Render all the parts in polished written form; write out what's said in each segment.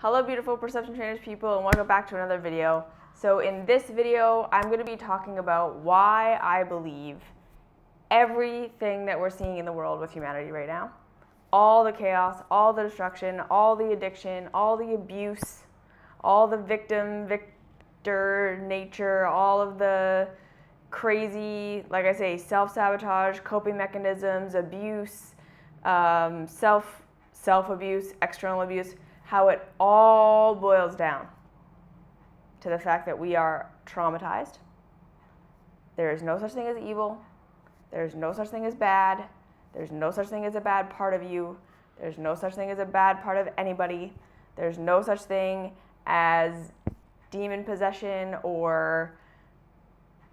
Hello beautiful perception trainers people, and welcome back to another video. So in this video, I'm going to be talking about why I believe everything that we're seeing in the world with humanity right now, all the chaos, all the destruction, all the addiction, all the abuse, all the victor nature, all of the crazy, like I say, self-sabotage, coping mechanisms, abuse, self-abuse, external abuse, how it all boils down to the fact that we are traumatized. There is no such thing as evil. There's no such thing as bad. There's no such thing as a bad part of you. There's no such thing as a bad part of anybody. There's no such thing as demon possession or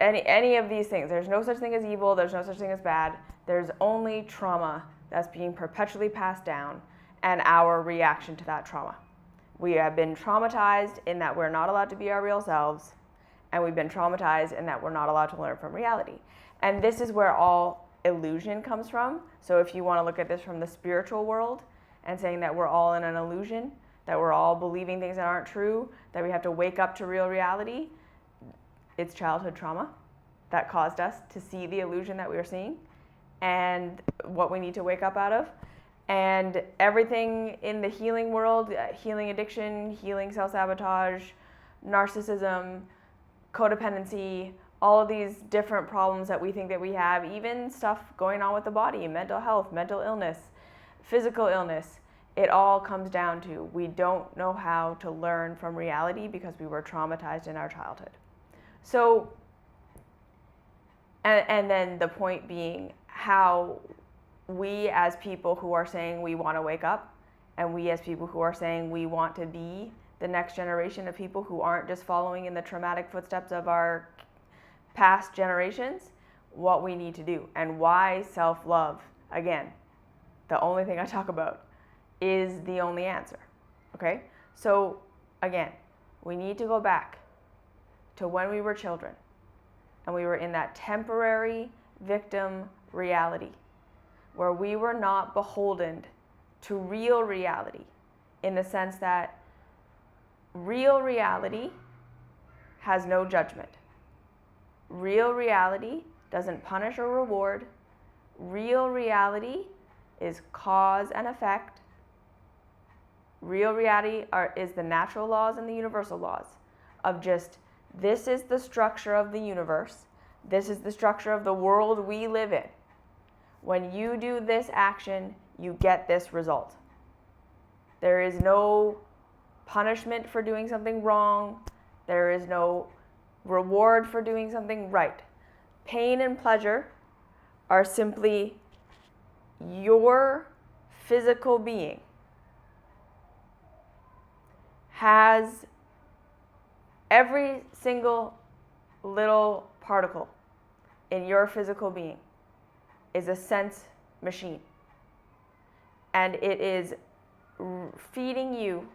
any of these things. There's no such thing as evil. There's no such thing as bad. There's only trauma that's being perpetually passed down and our reaction to that trauma. We have been traumatized in that we're not allowed to be our real selves, and we've been traumatized in that we're not allowed to learn from reality. And this is where all illusion comes from. So if you want to look at this from the spiritual world and saying that we're all in an illusion, that we're all believing things that aren't true, that we have to wake up to real reality, it's childhood trauma that caused us to see the illusion that we were seeing and what we need to wake up out of. And everything in the healing world, healing addiction, healing self-sabotage, narcissism, codependency, all of these different problems that we think that we have, even stuff going on with the body, mental health, mental illness, physical illness, it all comes down to we don't know how to learn from reality because we were traumatized in our childhood. So, and then the point being how we as people who are saying we want to wake up, and we as people who are saying we want to be the next generation of people who aren't just following in the traumatic footsteps of our past generations, what we need to do and why self-love, again, the only thing I talk about, is the only answer. Okay? So again, we need to go back to when we were children and we were in that temporary victim reality where we were not beholden to real reality, in the sense that real reality has no judgment. Real reality doesn't punish or reward. Real reality is cause and effect. Real reality is the natural laws and the universal laws of just, this is the structure of the universe. This is the structure of the world we live in. When you do this action, you get this result. There is no punishment for doing something wrong. There is no reward for doing something right. Pain and pleasure are simply your physical being has every single little particle in your physical being is a sense machine, and it is feeding you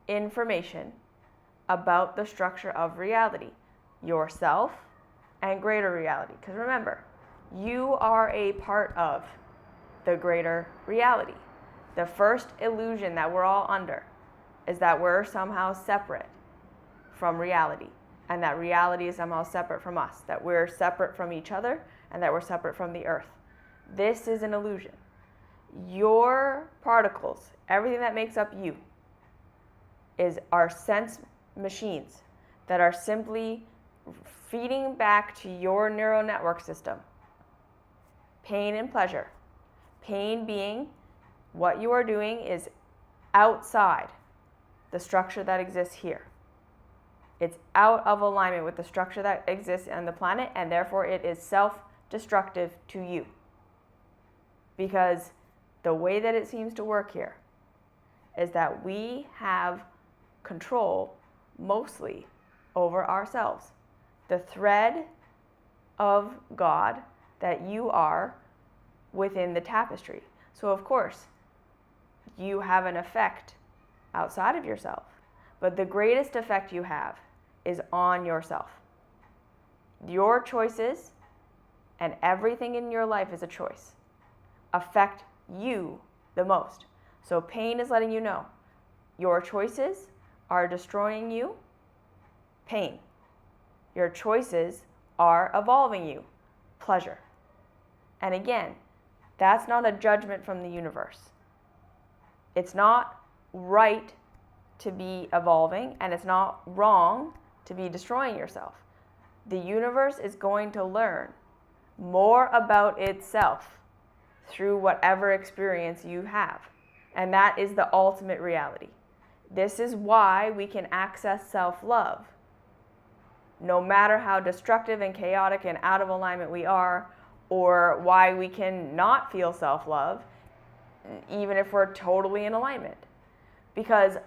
information about the structure of reality, yourself and greater reality. Because remember, you are a part of the greater reality. The first illusion that we're all under is that we're somehow separate from reality, and that reality is somehow separate from us, that we're separate from each other, and that we're separate from the earth. This is an illusion. Your particles, everything that makes up you, are sense machines that are simply feeding back to your neural network system pain and pleasure. Pain being what you are doing is outside the structure that exists here. It's out of alignment with the structure that exists on the planet, and therefore it is self-destructive to you. Because the way that it seems to work here is that we have control mostly over ourselves. The thread of God that you are within the tapestry. So of course, you have an effect outside of yourself, but the greatest effect you have is on yourself. Your choices and everything in your life is a choice affect you the most. So pain is letting you know Your choices are destroying you, pain. Your choices are evolving you, pleasure. And again, that's not a judgment from the universe. It's not right to be evolving, and it's not wrong to be destroying yourself. The universe is going to learn more about itself through whatever experience you have. And that is the ultimate reality. This is why we can access self-love. No matter how destructive and chaotic and out of alignment we are, or why we can not feel self-love, even if we're totally in alignment. Because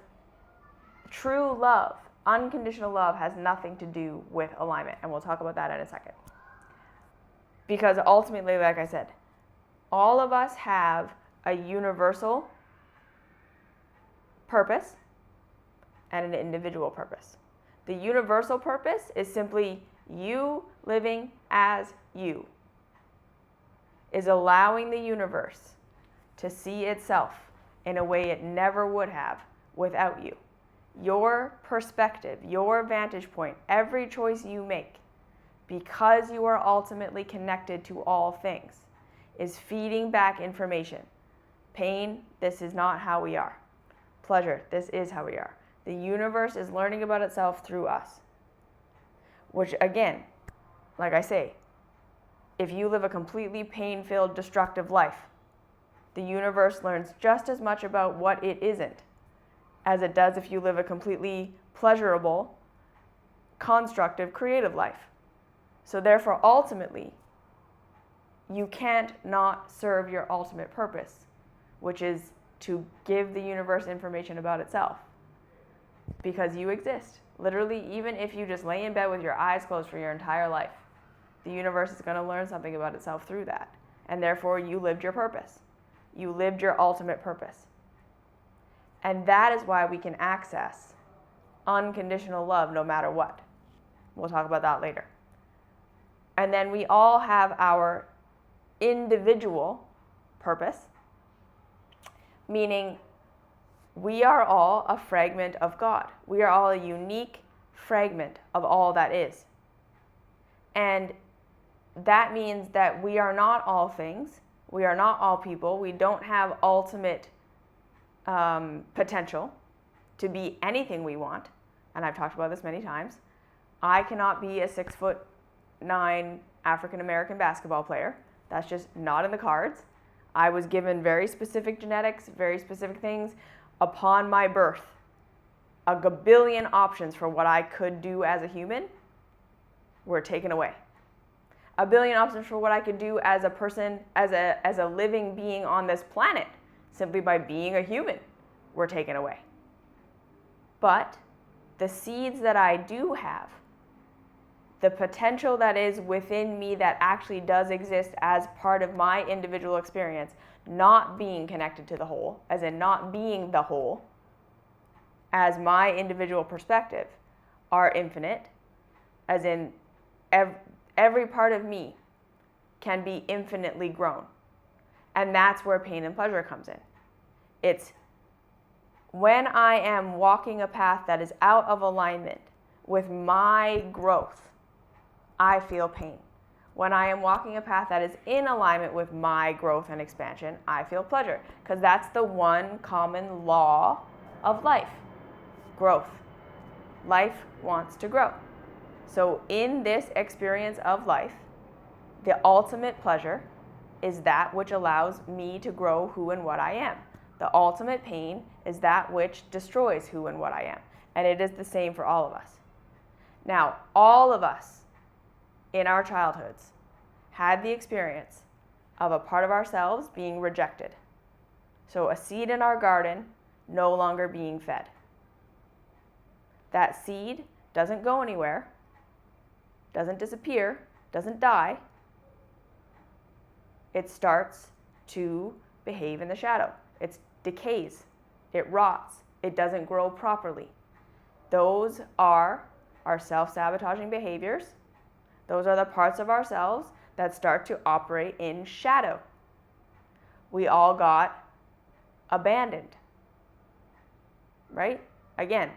true love, unconditional love, has nothing to do with alignment. And we'll talk about that in a second. Because ultimately, like I said, all of us have a universal purpose and an individual purpose. The universal purpose is simply you living as you, is allowing the universe to see itself in a way it never would have without you. Your perspective, your vantage point, every choice you make, because you are ultimately connected to all things, is feeding back information. Pain, this is not how we are. Pleasure, this is how we are. The universe is learning about itself through us. Which again, like I say, if you live a completely pain-filled, destructive life, the universe learns just as much about what it isn't as it does if you live a completely pleasurable, constructive, creative life. So therefore, ultimately, you can't not serve your ultimate purpose, which is to give the universe information about itself. Because you exist. Literally, even if you just lay in bed with your eyes closed for your entire life, the universe is going to learn something about itself through that. And therefore, you lived your purpose. You lived your ultimate purpose. And that is why we can access unconditional love no matter what. We'll talk about that later. And then we all have our individual purpose, meaning we are all a fragment of God. We are all a unique fragment of all that is. And that means that we are not all things. We are not all people. We don't have ultimate potential to be anything we want. And I've talked about this many times. I cannot be a 6'9" African-American basketball player. That's just not in the cards. I was given very specific genetics, very specific things. Upon my birth, a gabillion options for what I could do as a human were taken away. A billion options for what I could do as a person, as a living being on this planet, simply by being a human, were taken away. But the seeds that I do have, the potential that is within me that actually does exist as part of my individual experience, not being connected to the whole, as in not being the whole, as my individual perspective, are infinite, as in every part of me can be infinitely grown. And that's where pain and pleasure comes in. It's when I am walking a path that is out of alignment with my growth, I feel pain. When I am walking a path that is in alignment with my growth and expansion, I feel pleasure. Because that's the one common law of life. Growth. Life wants to grow. So in this experience of life, the ultimate pleasure is that which allows me to grow who and what I am. The ultimate pain is that which destroys who and what I am. And it is the same for all of us. Now, all of us in our childhoods had the experience of a part of ourselves being rejected. So a seed in our garden no longer being fed. That seed doesn't go anywhere, doesn't disappear, doesn't die. It starts to behave in the shadow. It decays, it rots, it doesn't grow properly. Those are our self-sabotaging behaviors. Those are the parts of ourselves that start to operate in shadow. We all got abandoned. right? Again,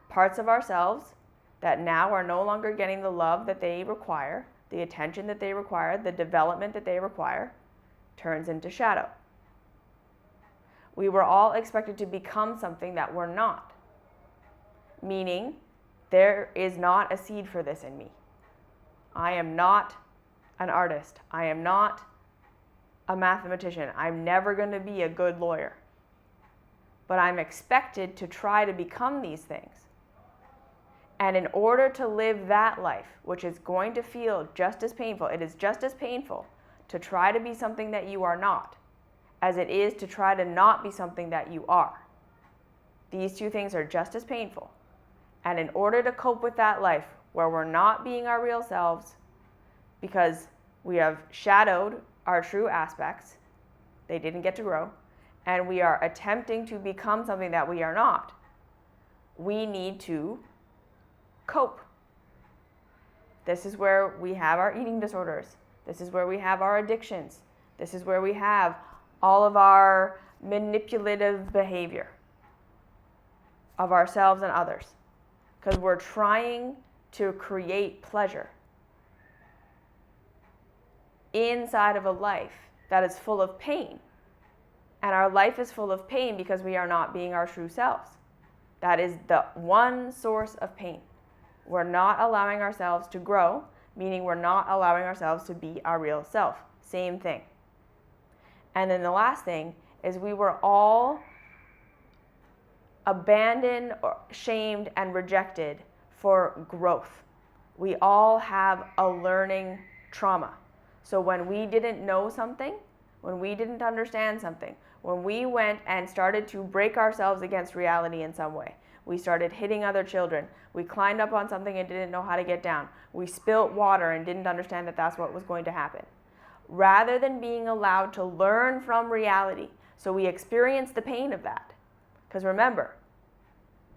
parts of ourselves that now are no longer getting the love that they require, the attention that they require, the development that they require, turns into shadow. We were all expected to become something that we're not, meaning there is not a seed for this in me. I am not an artist. I am not a mathematician. I'm never going to be a good lawyer. But I'm expected to try to become these things. And in order to live that life, which is going to feel just as painful, it is just as painful to try to be something that you are not, as it is to try to not be something that you are. These two things are just as painful. And in order to cope with that life where we're not being our real selves, because we have shadowed our true aspects, they didn't get to grow, and we are attempting to become something that we are not, we need to cope. This is where we have our eating disorders. This is where we have our addictions. This is where we have all of our manipulative behavior of ourselves and others, because we're trying to create pleasure inside of a life that is full of pain. And our life is full of pain because we are not being our true selves. That is the one source of pain. We're not allowing ourselves to grow, meaning we're not allowing ourselves to be our real self. Same thing. And then the last thing is we were all abandoned, or shamed, and rejected for growth. We all have a learning trauma. So when we didn't know something, when we didn't understand something, when we went and started to break ourselves against reality in some way, we started hitting other children, we climbed up on something and didn't know how to get down, we spilt water and didn't understand that that's what was going to happen. Rather than being allowed to learn from reality, so we experience the pain of that. Because remember,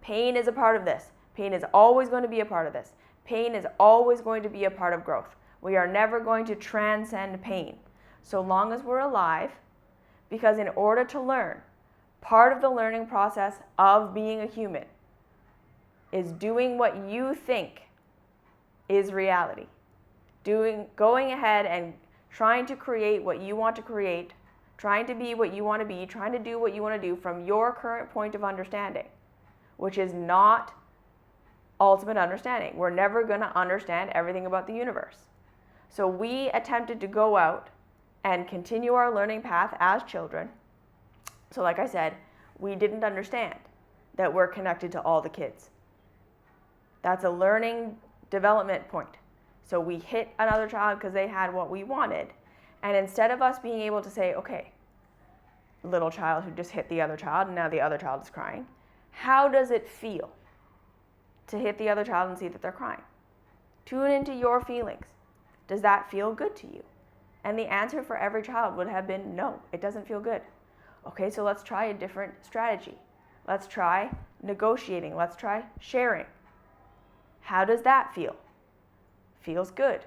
pain is a part of this. Pain is always going to be a part of this. Pain is always going to be a part of growth. We are never going to transcend pain so long as we're alive, because in order to learn, part of the learning process of being a human is doing what you think is reality. Going ahead and trying to create what you want to create, trying to be what you want to be, trying to do what you want to do from your current point of understanding, which is not ultimate understanding. We're never going to understand everything about the universe. So we attempted to go out and continue our learning path as children. So like I said, we didn't understand that we're connected to all the kids. That's a learning development point. So we hit another child because they had what we wanted. And instead of us being able to say, okay, little child who just hit the other child and now the other child is crying, how does it feel to hit the other child and see that they're crying? Tune into your feelings. Does that feel good to you? And the answer for every child would have been no, it doesn't feel good. Okay, so let's try a different strategy. Let's try negotiating. Let's try sharing. How does that feel? Feels good.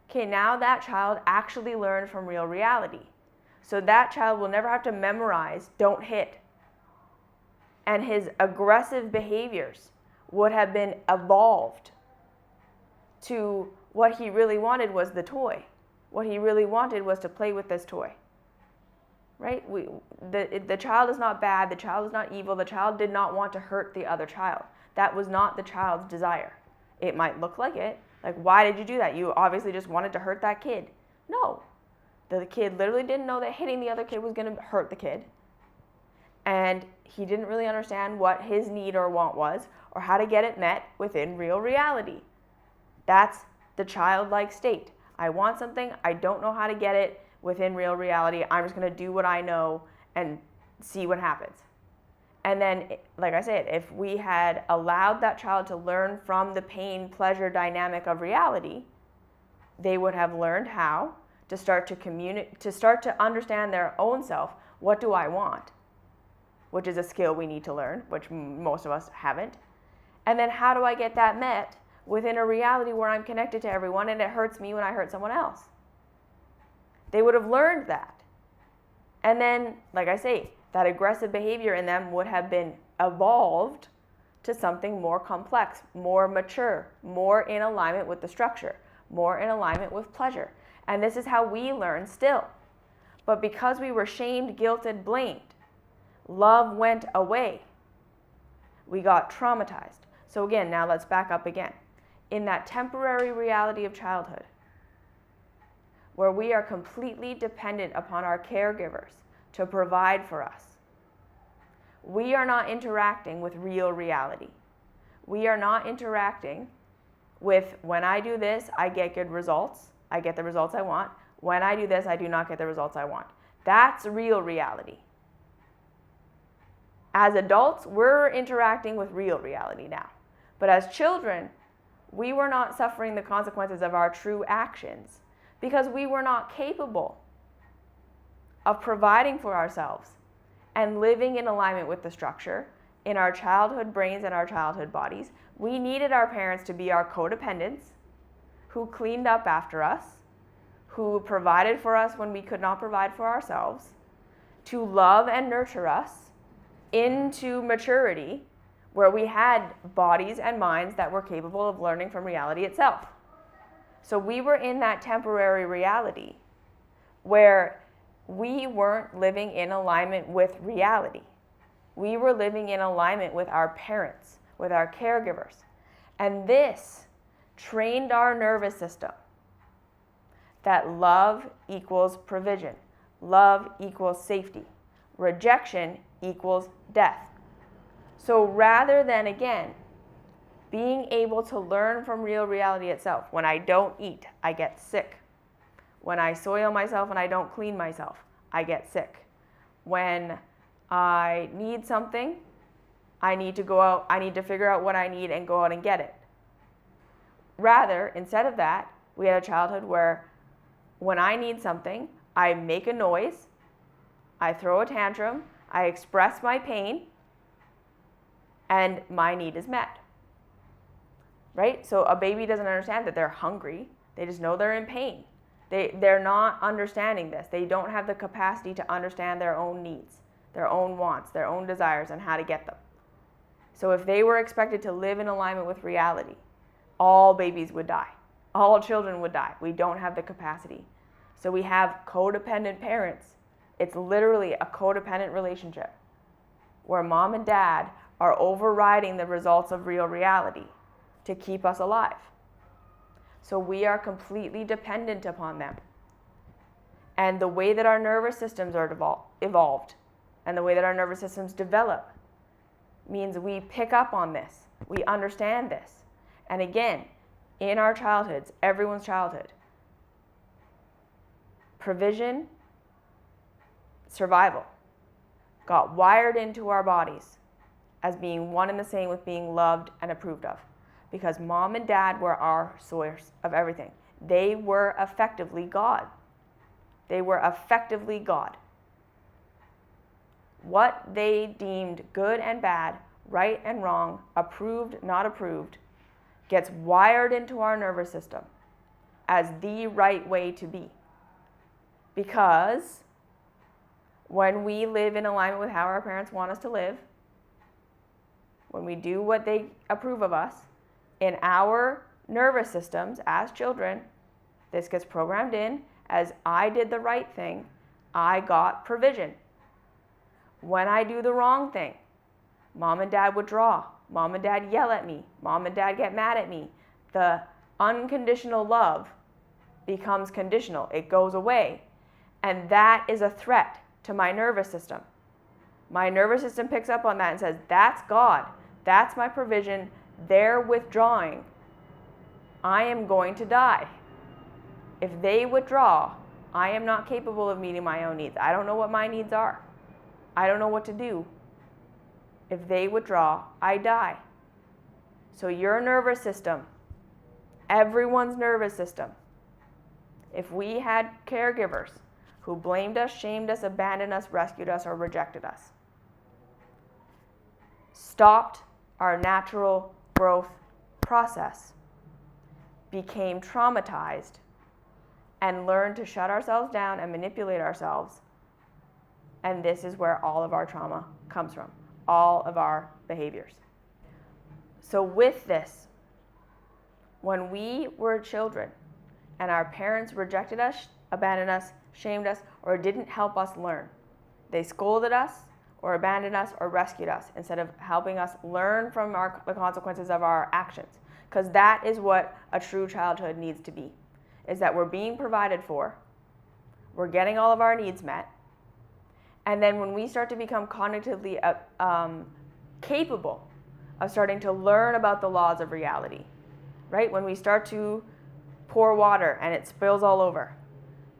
Okay, now that child actually learned from real reality. So that child will never have to memorize don't hit. And his aggressive behaviors would have been evolved to what he really wanted was the toy. What he really wanted was to play with this toy. Right? The child is not bad. The child is not evil. The child did not want to hurt the other child. That was not the child's desire. It might look like it. Like, why did you do that? You obviously just wanted to hurt that kid. No. The kid literally didn't know that hitting the other kid was going to hurt the kid. And he didn't really understand what his need or want was or how to get it met within real reality. That's the childlike state. I want something, I don't know how to get it within real reality. I'm just going to do what I know and see what happens. And then, like I said, if we had allowed that child to learn from the pain-pleasure dynamic of reality, they would have learned how to start to understand their own self. What do I want? Which is a skill we need to learn, which most of us haven't. And then how do I get that met within a reality where I'm connected to everyone and it hurts me when I hurt someone else? They would have learned that. And then, like I say, that aggressive behavior in them would have been evolved to something more complex, more mature, more in alignment with the structure, more in alignment with pleasure. And this is how we learn still. But because we were shamed, guilted, blamed, love went away. We got traumatized. So again, now let's back up again. In that temporary reality of childhood, where we are completely dependent upon our caregivers to provide for us, we are not interacting with real reality. We are not interacting with, when I do this, I get good results. I get the results I want. When I do this, I do not get the results I want. That's real reality. As adults, we're interacting with real reality now. But as children, we were not suffering the consequences of our true actions because we were not capable of providing for ourselves and living in alignment with the structure in our childhood brains and our childhood bodies. We needed our parents to be our codependents who cleaned up after us, who provided for us when we could not provide for ourselves, to love and nurture us into maturity where we had bodies and minds that were capable of learning from reality itself. So we were in that temporary reality where we weren't living in alignment with reality. We were living in alignment with our parents, with our caregivers. And this trained our nervous system that love equals provision, love equals safety, rejection equals death. So rather than, again, being able to learn from real reality itself, when I don't eat, I get sick. When I soil myself and I don't clean myself, I get sick. When I need something, I need to go out, I need to figure out what I need and go out and get it. Rather, instead of that, we had a childhood where when I need something, I make a noise, I throw a tantrum, I express my pain, and my need is met. Right? So a baby doesn't understand that they're hungry. They just know they're in pain. They're not understanding this. They don't have the capacity to understand their own needs, their own wants, their own desires, and how to get them. So if they were expected to live in alignment with reality, all babies would die. All children would die. We don't have the capacity. So we have codependent parents. It's literally a codependent relationship where mom and dad are overriding the results of real reality to keep us alive. So we are completely dependent upon them. And the way that our nervous systems are evolved and the way that our nervous systems develop means we pick up on this. We understand this. And again, in our childhoods, everyone's childhood, provision, survival got wired into our bodies as being one and the same with being loved and approved of. Because mom and dad were our source of everything. They were effectively God. They were effectively God. What they deemed good and bad, right and wrong, approved, not approved, gets wired into our nervous system as the right way to be. Because when we live in alignment with how our parents want us to live, when we do what they approve of us, in our nervous systems as children, this gets programmed in as I did the right thing, I got provision. When I do the wrong thing, mom and dad withdraw, mom and dad yell at me, mom and dad get mad at me. The unconditional love becomes conditional. It goes away. And that is a threat to my nervous system. My nervous system picks up on that and says, that's God. That's my provision. They're withdrawing. I am going to die. If they withdraw, I am not capable of meeting my own needs. I don't know what my needs are. I don't know what to do. If they withdraw, I die. So your nervous system, everyone's nervous system, if we had caregivers who blamed us, shamed us, abandoned us, rescued us, or rejected us, stopped our natural growth process, became traumatized, and learned to shut ourselves down and manipulate ourselves. And this is where all of our trauma comes from. all of our behaviors. So with this, when we were children and our parents rejected us, abandoned us, shamed us, or didn't help us learn, they scolded us or abandoned us or rescued us instead of helping us learn from the consequences of our actions. Because that is what a true childhood needs to be, is that we're being provided for, we're getting all of our needs met, and then when we start to become cognitively capable of starting to learn about the laws of reality, right? When we start to pour water and it spills all over,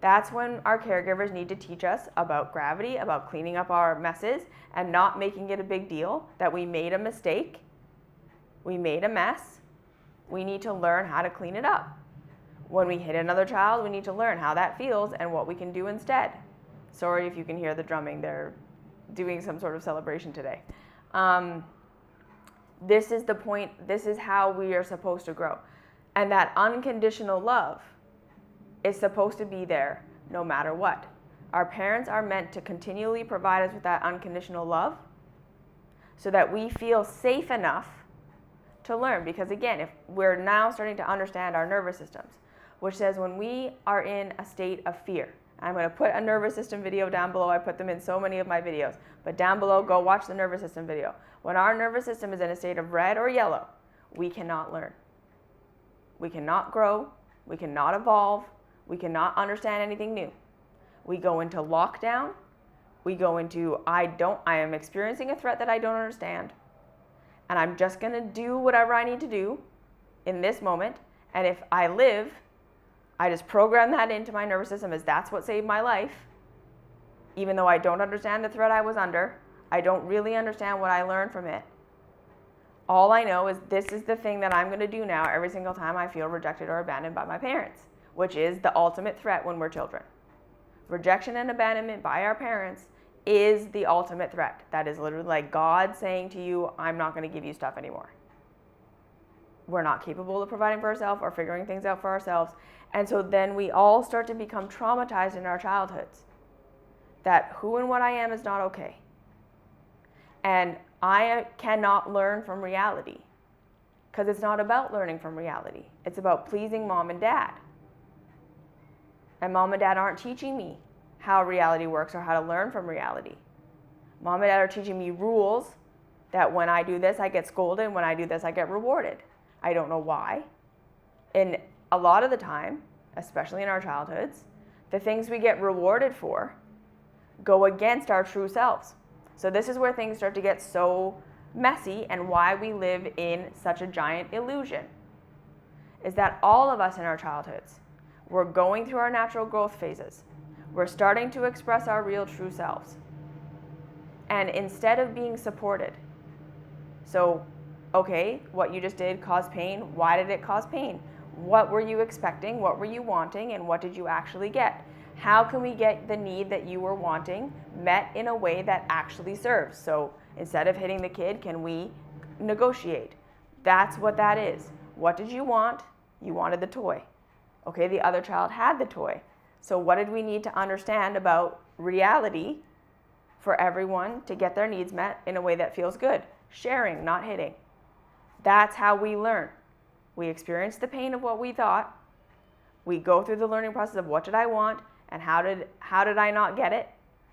that's when our caregivers need to teach us about gravity, about cleaning up our messes and not making it a big deal that we made a mistake, we made a mess, we need to learn how to clean it up. When we hit another child, we need to learn how that feels and what we can do instead. Sorry if you can hear the drumming, they're doing some sort of celebration today. This is the point, this is how we are supposed to grow. And that unconditional love is supposed to be there no matter what. Our parents are meant to continually provide us with that unconditional love so that we feel safe enough to learn. Because again, if we're now starting to understand our nervous systems, which says when we are in a state of fear, I'm going to put a nervous system video down below. I put them in so many of my videos, but down below, go watch the nervous system video. When our nervous system is in a state of red or yellow, we cannot learn. We cannot grow. We cannot evolve. We cannot understand anything new. We go into lockdown. We go into, I am experiencing a threat that I don't understand. And I'm just going to do whatever I need to do in this moment. And if I live, I just program that into my nervous system as that's what saved my life. Even though I don't understand the threat I was under, I don't really understand what I learned from it. All I know is this is the thing that I'm going to do now every single time I feel rejected or abandoned by my parents, which is the ultimate threat when we're children. Rejection and abandonment by our parents is the ultimate threat. That is literally like God saying to you, I'm not going to give you stuff anymore. We're not capable of providing for ourselves or figuring things out for ourselves. And so then we all start to become traumatized in our childhoods. That who and what I am is not okay. And I cannot learn from reality. Because it's not about learning from reality. It's about pleasing mom and dad. And mom and dad aren't teaching me how reality works or how to learn from reality. Mom and dad are teaching me rules that when I do this, I get scolded, and when I do this, I get rewarded. I don't know why. And a lot of the time, especially in our childhoods, the things we get rewarded for go against our true selves. So this is where things start to get so messy and why we live in such a giant illusion. Is that all of us in our childhoods, we're going through our natural growth phases. We're starting to express our real true selves. And instead of being supported, so, okay, what you just did caused pain. Why did it cause pain? What were you expecting? What were you wanting? And what did you actually get? How can we get the need that you were wanting met in a way that actually serves? So instead of hitting the kid, can we negotiate? That's what that is. What did you want? You wanted the toy. Okay, the other child had the toy. So what did we need to understand about reality for everyone to get their needs met in a way that feels good? Sharing, not hitting. That's how we learn. We experience the pain of what we thought. We go through the learning process of what did I want and how did I not get it?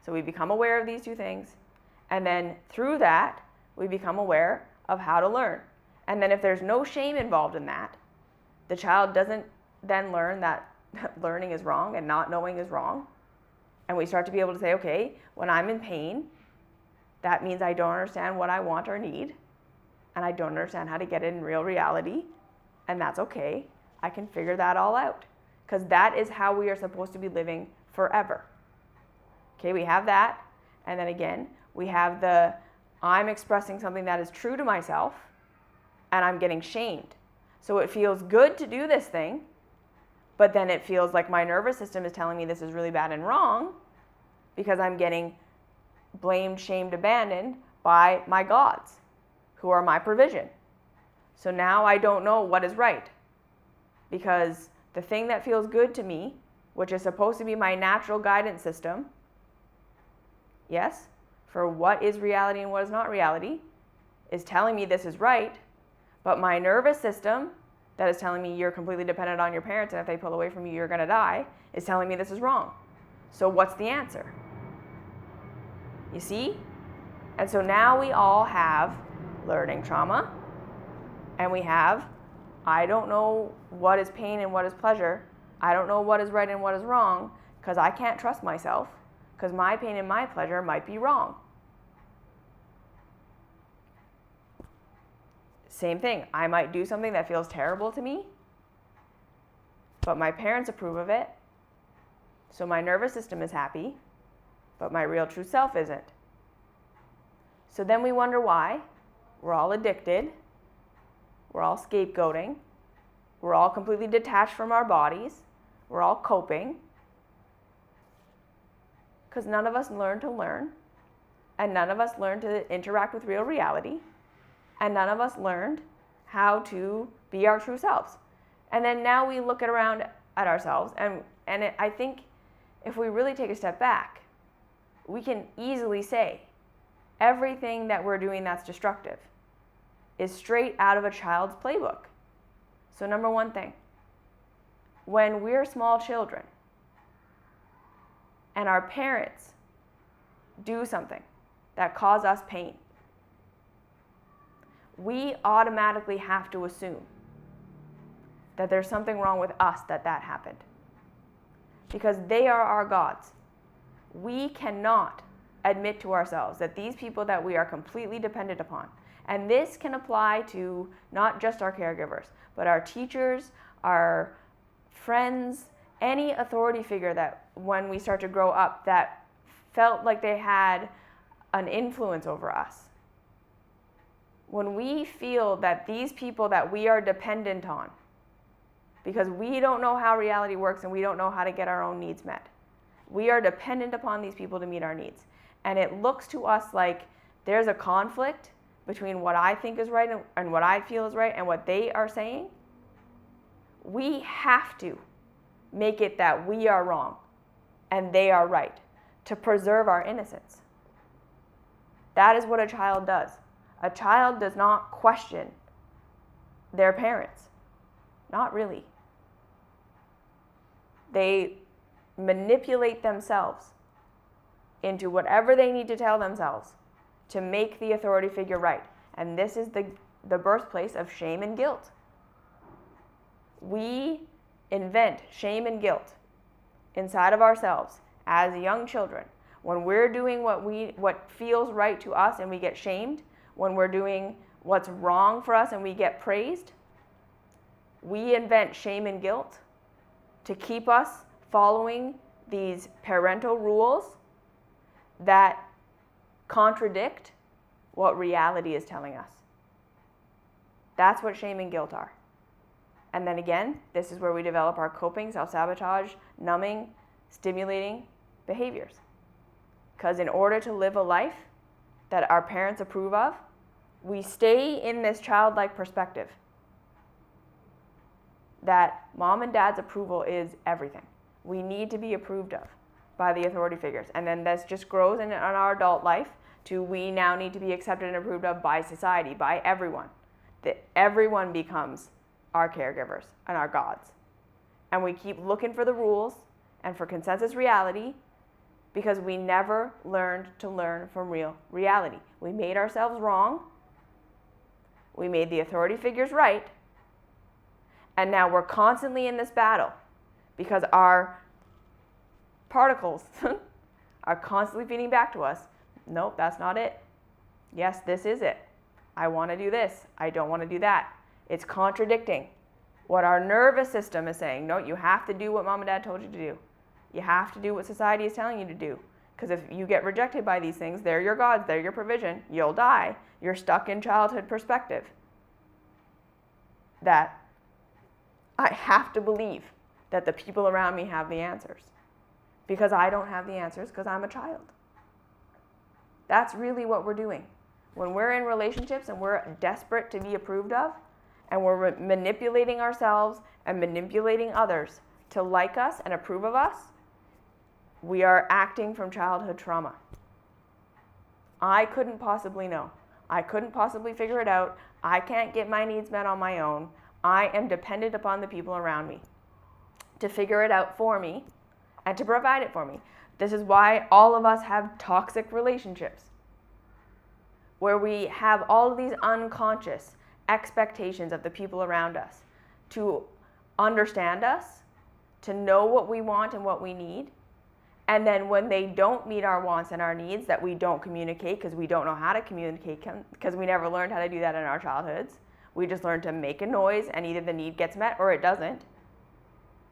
So we become aware of these two things. And then through that, we become aware of how to learn. And then if there's no shame involved in that, the child doesn't then learn that learning is wrong and not knowing is wrong. And we start to be able to say, okay, when I'm in pain, that means I don't understand what I want or need. And I don't understand how to get it in real reality. And that's okay. I can figure that all out. Because that is how we are supposed to be living forever. Okay, we have that. And then again, we have the I'm expressing something that is true to myself and I'm getting shamed. So it feels good to do this thing, but then it feels like my nervous system is telling me this is really bad and wrong because I'm getting blamed, shamed, abandoned by my gods who are my provision. So now I don't know what is right because the thing that feels good to me, which is supposed to be my natural guidance system, yes, for what is reality and what is not reality is telling me this is right, but my nervous system that is telling me you're completely dependent on your parents and if they pull away from you, you're going to die, is telling me this is wrong. So what's the answer? You see? And so now we all have learning trauma, and we have, I don't know what is pain and what is pleasure. I don't know what is right and what is wrong because I can't trust myself because my pain and my pleasure might be wrong. Same thing. I might do something that feels terrible to me, but my parents approve of it. So my nervous system is happy, but my real true self isn't. So then we wonder why. We're all addicted. We're all scapegoating. We're all completely detached from our bodies. We're all coping. Because none of us learn to learn, and none of us learn to interact with real reality, and none of us learned how to be our true selves. And then now we look around at ourselves, and I think if we really take a step back, we can easily say everything that we're doing that's destructive is straight out of a child's playbook. So number one thing, when we're small children and our parents do something that causes us pain, we automatically have to assume that there's something wrong with us that happened. Because they are our gods. We cannot admit to ourselves that these people that we are completely dependent upon, and this can apply to not just our caregivers, but our teachers, our friends, any authority figure that when we start to grow up that felt like they had an influence over us. When we feel that these people that we are dependent on, because we don't know how reality works and we don't know how to get our own needs met, we are dependent upon these people to meet our needs. And it looks to us like there's a conflict between what I think is right and what I feel is right and what they are saying. We have to make it that we are wrong and they are right to preserve our innocence. That is what a child does. A child does not question their parents. Not really. They manipulate themselves into whatever they need to tell themselves to make the authority figure right. And this is the birthplace of shame and guilt. We invent shame and guilt inside of ourselves as young children. When we're doing what feels right to us and we get shamed, when we're doing what's wrong for us and we get praised, we invent shame and guilt to keep us following these parental rules that contradict what reality is telling us. That's what shame and guilt are. And then again, this is where we develop our coping, self-sabotage, numbing, stimulating behaviors. Because in order to live a life that our parents approve of, we stay in this childlike perspective that mom and dad's approval is everything. We need to be approved of by the authority figures. And then this just grows in our adult life to we now need to be accepted and approved of by society, by everyone. That everyone becomes our caregivers and our gods. And we keep looking for the rules and for consensus reality because we never learned to learn from real reality. We made ourselves wrong. We made the authority figures right. And now we're constantly in this battle because our particles are constantly feeding back to us. Nope, that's not it. Yes, this is it. I want to do this. I don't want to do that. It's contradicting what our nervous system is saying. No, you have to do what mom and dad told you to do. You have to do what society is telling you to do. Because if you get rejected by these things, they're your gods, they're your provision, you'll die. You're stuck in childhood perspective. That I have to believe that the people around me have the answers. Because I don't have the answers because I'm a child. That's really what we're doing. When we're in relationships and we're desperate to be approved of, and we're manipulating ourselves and manipulating others to like us and approve of us, we are acting from childhood trauma. I couldn't possibly know. I couldn't possibly figure it out. I can't get my needs met on my own. I am dependent upon the people around me to figure it out for me and to provide it for me. This is why all of us have toxic relationships, where we have all of these unconscious expectations of the people around us to understand us, to know what we want and what we need. And then when they don't meet our wants and our needs, that we don't communicate because we don't know how to communicate, because we never learned how to do that in our childhoods. We just learned to make a noise and either the need gets met or it doesn't.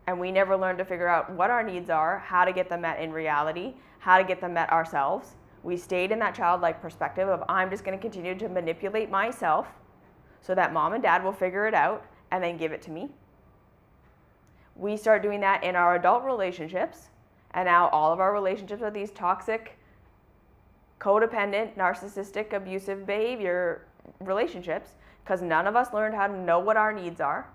And we never learned to figure out what our needs are, how to get them met in reality, how to get them met ourselves. We stayed in that childlike perspective of I'm just going to continue to manipulate myself so that mom and dad will figure it out and then give it to me. We start doing that in our adult relationships, and now all of our relationships are these toxic, codependent, narcissistic, abusive behavior relationships because none of us learned how to know what our needs are.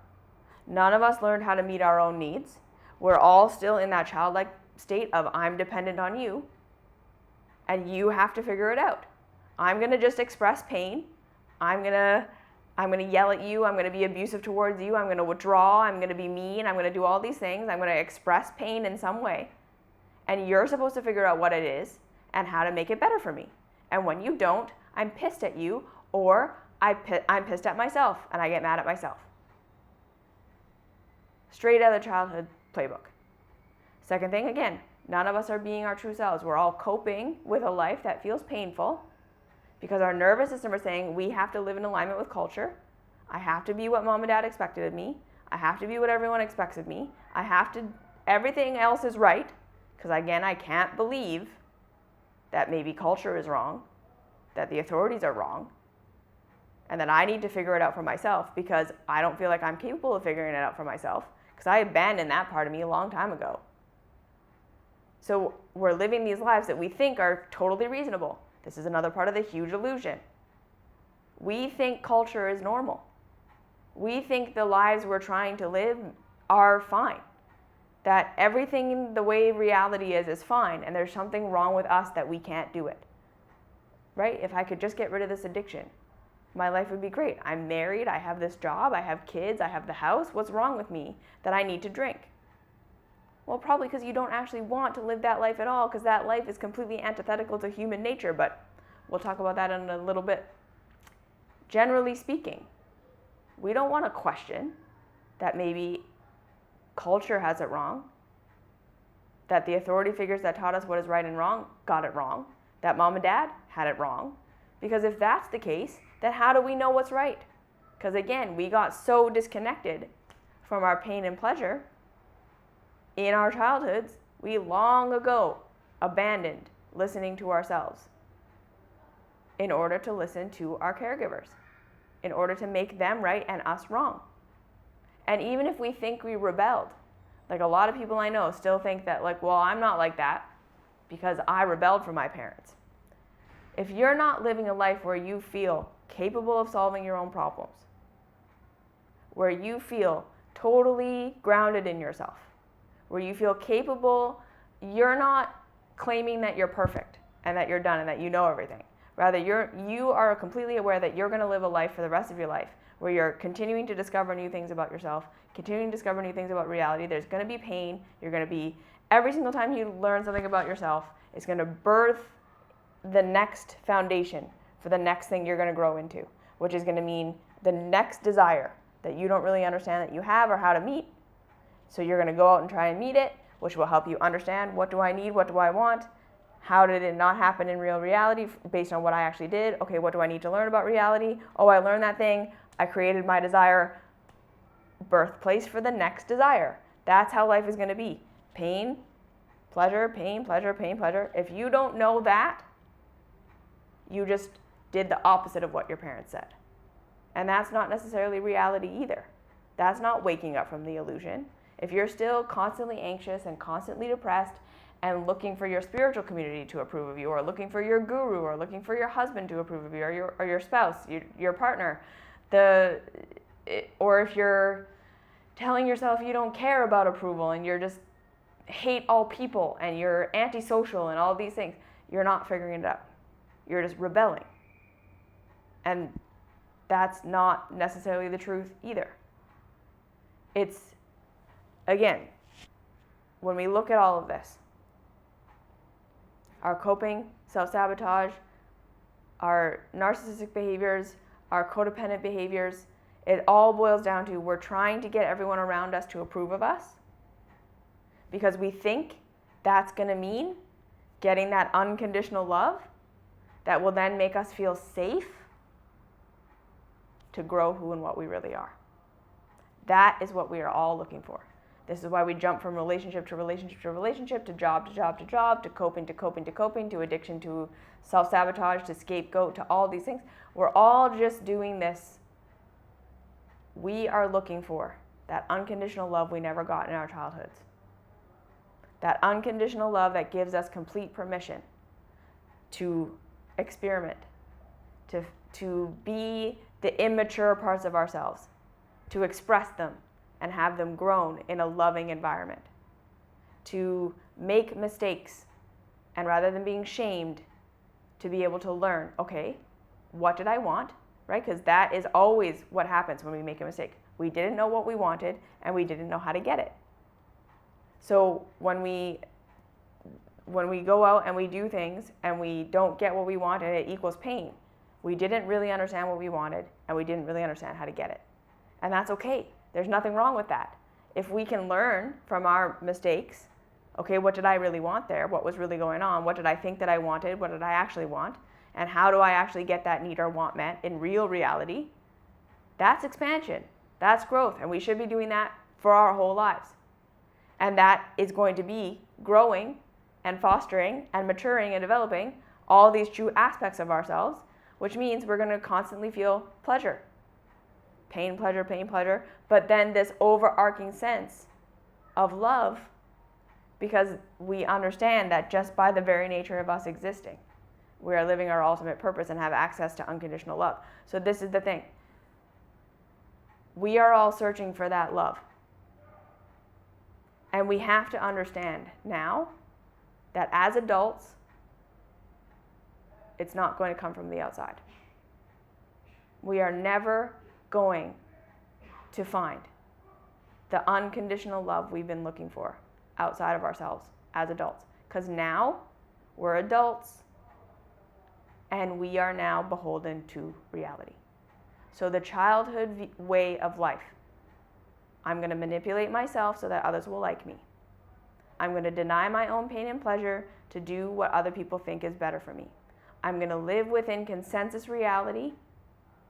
None of us learned how to meet our own needs. We're all still in that childlike state of I'm dependent on you and you have to figure it out. I'm going to just express pain. I'm going to yell at you. I'm going to be abusive towards you. I'm going to withdraw. I'm going to be mean. I'm going to do all these things. I'm going to express pain in some way. And you're supposed to figure out what it is and how to make it better for me. And when you don't, I'm pissed at you, or I'm pissed at myself and I get mad at myself. Straight out of the childhood playbook. Second thing, again, none of us are being our true selves. We're all coping with a life that feels painful because our nervous system is saying we have to live in alignment with culture. I have to be what mom and dad expected of me. I have to be what everyone expects of me. Everything else is right. Because again, I can't believe that maybe culture is wrong, that the authorities are wrong, and that I need to figure it out for myself because I don't feel like I'm capable of figuring it out for myself because I abandoned that part of me a long time ago. So we're living these lives that we think are totally reasonable. This is another part of the huge illusion. We think culture is normal. We think the lives we're trying to live are fine. That everything the way reality is fine, and there's something wrong with us that we can't do it. Right? If I could just get rid of this addiction, my life would be great. I'm married, I have this job, I have kids, I have the house. What's wrong with me that I need to drink? Well, probably because you don't actually want to live that life at all, because that life is completely antithetical to human nature, but we'll talk about that in a little bit. Generally speaking, we don't want to question that maybe culture has it wrong, that the authority figures that taught us what is right and wrong got it wrong, that mom and dad had it wrong. Because if that's the case, then how do we know what's right? Because again, we got so disconnected from our pain and pleasure in our childhoods, we long ago abandoned listening to ourselves in order to listen to our caregivers, in order to make them right and us wrong. And even if we think we rebelled, like a lot of people I know still think that well, I'm not like that because I rebelled from my parents. If you're not living a life where you feel capable of solving your own problems, where you feel totally grounded in yourself, where you feel capable, you're not claiming that you're perfect and that you're done and that you know everything. Rather, you are completely aware that you're going to live a life for the rest of your life where you're continuing to discover new things about yourself, continuing to discover new things about reality. There's going to be pain. Every single time you learn something about yourself, it's going to birth the next foundation for the next thing you're going to grow into, which is going to mean the next desire that you don't really understand that you have or how to meet. So you're going to go out and try and meet it, which will help you understand what do I need, what do I want, how did it not happen in real reality based on what I actually did. Okay, what do I need to learn about reality? Oh, I learned that thing. I created my desire. Birthplace for the next desire. That's how life is going to be. Pain, pleasure, pain, pleasure, pain, pleasure. If you don't know that, you just did the opposite of what your parents said. And that's not necessarily reality either. That's not waking up from the illusion. If you're still constantly anxious and constantly depressed and looking for your spiritual community to approve of you, or looking for your guru, or looking for your husband to approve of you, or your spouse, your partner, or if you're telling yourself you don't care about approval and you're just hate all people and you're antisocial and all these things, you're not figuring it out. You're just rebelling. And that's not necessarily the truth either. It's, again, when we look at all of this, our coping, self-sabotage, our narcissistic behaviors, our codependent behaviors, it all boils down to we're trying to get everyone around us to approve of us because we think that's going to mean getting that unconditional love that will then make us feel safe to grow who and what we really are. That is what we are all looking for. This is why we jump from relationship to relationship to relationship, to job to job to job, to coping to coping to coping, to addiction to self-sabotage, to scapegoat, to all these things. We're all just doing this. We are looking for that unconditional love we never got in our childhoods. That unconditional love that gives us complete permission to experiment, to be the immature parts of ourselves, to express them and have them grown in a loving environment, to make mistakes, and rather than being shamed, to be able to learn, okay, what did I want, right? Because that is always what happens when we make a mistake. We didn't know what we wanted, and we didn't know how to get it. So when we go out and we do things and we don't get what we want and it equals pain, we didn't really understand what we wanted, and we didn't really understand how to get it. And that's okay. There's nothing wrong with that. If we can learn from our mistakes, okay, what did I really want there? What was really going on? What did I think that I wanted? What did I actually want? And how do I actually get that need or want met in real reality? That's expansion. That's growth. And we should be doing that for our whole lives. And that is going to be growing and fostering and maturing and developing all these true aspects of ourselves, which means we're going to constantly feel pleasure. Pain, pleasure, but then this overarching sense of love, because we understand that just by the very nature of us existing, we are living our ultimate purpose and have access to unconditional love. So this is the thing. We are all searching for that love. And we have to understand now that as adults, it's not going to come from the outside. We are never going to find the unconditional love we've been looking for outside of ourselves as adults. Because now we're adults and we are now beholden to reality. So the childhood way of life, I'm going to manipulate myself so that others will like me. I'm going to deny my own pain and pleasure to do what other people think is better for me. I'm going to live within consensus reality,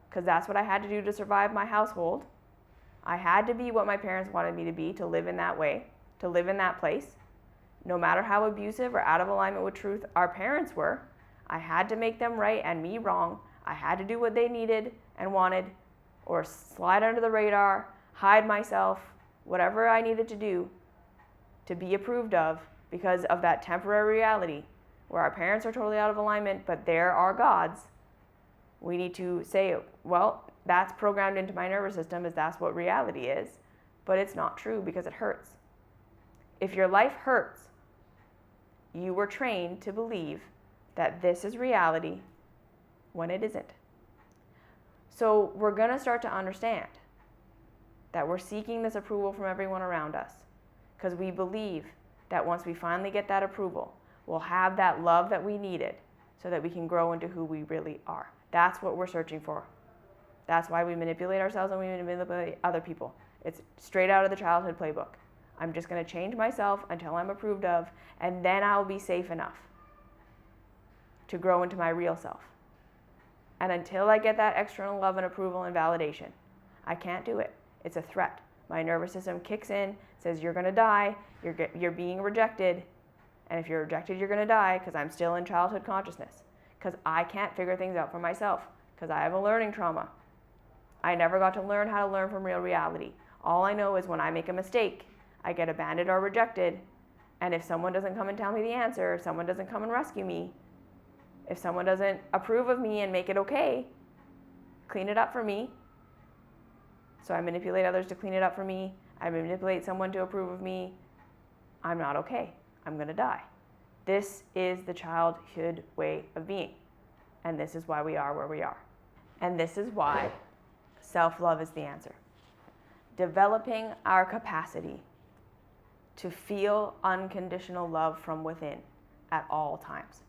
because that's what I had to do to survive my household. I had to be what my parents wanted me to be, to live in that way, to live in that place. No matter how abusive or out of alignment with truth our parents were, I had to make them right and me wrong. I had to do what they needed and wanted, or slide under the radar, hide myself, whatever I needed to do to be approved of, because of that temporary reality where our parents are totally out of alignment, but they're our gods. We need to say, well, that's programmed into my nervous system as that's what reality is, but it's not true because it hurts. If your life hurts, you were trained to believe that this is reality when it isn't. So we're going to start to understand that we're seeking this approval from everyone around us because we believe that once we finally get that approval, we'll have that love that we needed so that we can grow into who we really are. That's what we're searching for. That's why we manipulate ourselves and we manipulate other people. It's straight out of the childhood playbook. I'm just going to change myself until I'm approved of, and then I'll be safe enough to grow into my real self. And until I get that external love and approval and validation, I can't do it. It's a threat. My nervous system kicks in, says you're going to die, you're being rejected, and if you're rejected, you're going to die, because I'm still in childhood consciousness, because I can't figure things out for myself, because I have a learning trauma. I never got to learn how to learn from real reality. All I know is when I make a mistake, I get abandoned or rejected, and if someone doesn't come and tell me the answer, if someone doesn't come and rescue me, if someone doesn't approve of me and make it okay, clean it up for me, so I manipulate others to clean it up for me, I manipulate someone to approve of me, I'm not okay. I'm going to die. This is the childhood way of being. And this is why we are where we are. And this is why self-love is the answer. Developing our capacity to feel unconditional love from within at all times.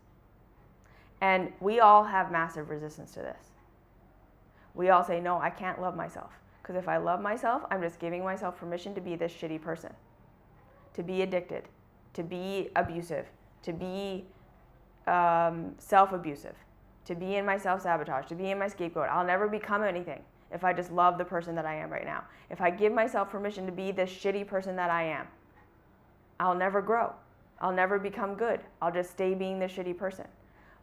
And we all have massive resistance to this. We all say, no, I can't love myself. Because if I love myself, I'm just giving myself permission to be this shitty person, to be addicted, to be abusive, to be self-abusive, to be in my self-sabotage, to be in my scapegoat. I'll never become anything if I just love the person that I am right now. If I give myself permission to be this shitty person that I am, I'll never grow. I'll never become good. I'll just stay being this shitty person.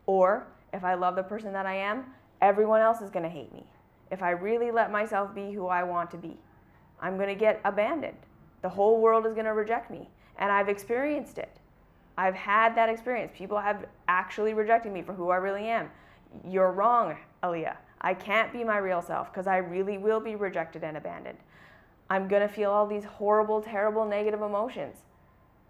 Or if I love the person that I am, everyone else is going to hate me. If I really let myself be who I want to be, I'm going to get abandoned. The whole world is going to reject me. And I've experienced it. I've had that experience. People have actually rejected me for who I really am. You're wrong, Aaliyah. I can't be my real self because I really will be rejected and abandoned. I'm going to feel all these horrible, terrible, negative emotions.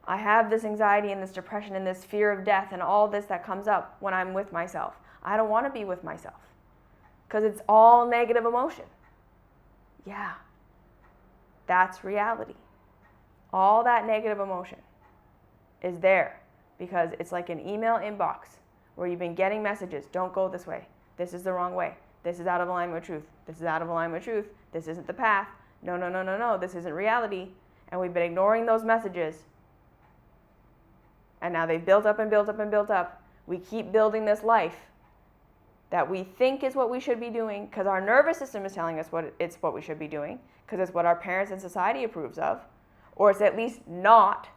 I have this anxiety and this depression and this fear of death and all this that comes up when I'm with myself. I don't want to be with myself because it's all negative emotion. Yeah, that's reality. All that negative emotion is there because it's like an email inbox where you've been getting messages. Don't go this way. This is the wrong way. This is out of alignment with truth. This is out of alignment with truth. This isn't the path. No, no, no, no, no. This isn't reality. And we've been ignoring those messages. And now they've built up and built up and built up. We keep building this life that we think is what we should be doing because our nervous system is telling us what we should be doing because it's what our parents and society approves of, or it's at least not